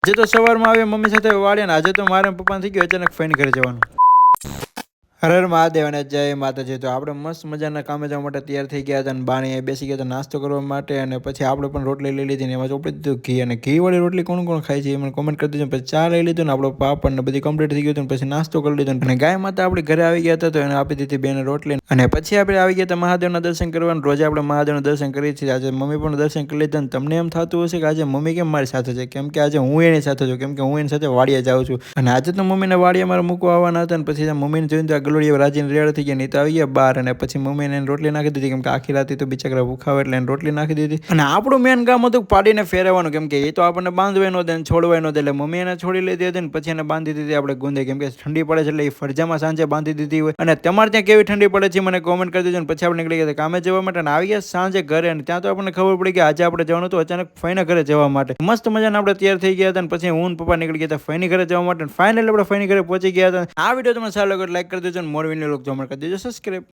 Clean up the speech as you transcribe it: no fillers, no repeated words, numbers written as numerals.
આજે તો સવારમાં આવ્યા મમ્મી સાથે વાળ્યા ને આજે તો મારા પપ્પાને થઈ ગયું અચાનક ફઈને ઘરે જવાનું. હર હર મહાદેવ અને જય માતાજી. તો આપણે મસ્ત મજાના કામે જવા માટે તૈયાર થઈ ગયા હતા અને બાણી બેસી ગયા હતા નાસ્તો કરવા માટે. અને પછી આપણે પણ રોટલી લઈ લીધી ને એમાં ચોપડી દીધું ઘી. અને ઘીવાળી રોટલી કોણ કોણ ખાય છે એ મને કોમેન્ટ કરી દીધું. પછી ચા લઈ લીધું ને આપણો પાપડ ને બધી કમ્પ્લીટ થઈ ગયું હતું. પછી નાસ્તો કરી લીધો અને ગાય માતા આપણે ઘરે આવી ગયા હતા તો એને આપી દીધી બેને રોટલી. અને પછી આપણે આવી ગયા હતા મહાદેવના દર્શન કરવાનું. રોજ આપણે મહાદેવના દર્શન કરીએ છીએ. આજે મમ્મી પણ દર્શન કરી લીધા. અને તમને એમ થતું હશે કે આજે મમ્મી કેમ મારી સાથે છે, કેમ કે આજે હું એની સાથે છું, કેમ કે હું એની સાથે વાડિયા જાઉં છું. અને આજે તો મમ્મીને વાડિયા મારે મૂકવા આવવાના હતા. અને પછી મમ્મીને જોઈને ગલોડિયા રાજીને રેડ થઈ ગયા. નહીં તો આવી ગયા બહાર. અને પછી મમ્મીને એને રોટલી નાખી દીધી, કેમ કે આખી રાતે તો બિચારા ભૂખાવે એટલે એને રોટલી નાખી દીધી. અને આપણું મેન કામ હતું પાડીને ફેરવવાનું, કેમ કે એ તો આપણને બાંધવાય નો દે ને છોડવાય નો દે. એટલે મમ્મી એને છોડી લીધી હતી ને પછી એને બાંધી દીધી આપણે ગુંદે, કેમ કે ઠંડી પડે છે એટલે એ ફરજામાં સાંજે બાંધી દીધી હોય. અને તમારે ત્યાં કેવી ઠંડી પડે છે મને કોમેન્ટ કરી દેજો. પછી આપણે નીકળી ગયા કામે જવા માટે અને આવી ગયા સાંજે ઘરે. અને ત્યાં તો આપણને ખબર પડી કે આજે આપણે જવાનું હતું અચાનક ફઈના ઘરે જવા માટે. મસ્ત મજાના આપણે તૈયાર થઈ ગયા હતા. અને પછી હું પપ્પા નીકળી ગયા હતા ફઈની ઘરે જવા માટે. ફાઇનલી આપણે ફઈની ઘરે પહોંચી ગયા હતા. આ વિડીયો તમને સારો લાગ્યો લાઈક કરી દેજો અને મોર વિડીયો જોવા માટે કરી દેજો સબસ્ક્રાઈબ.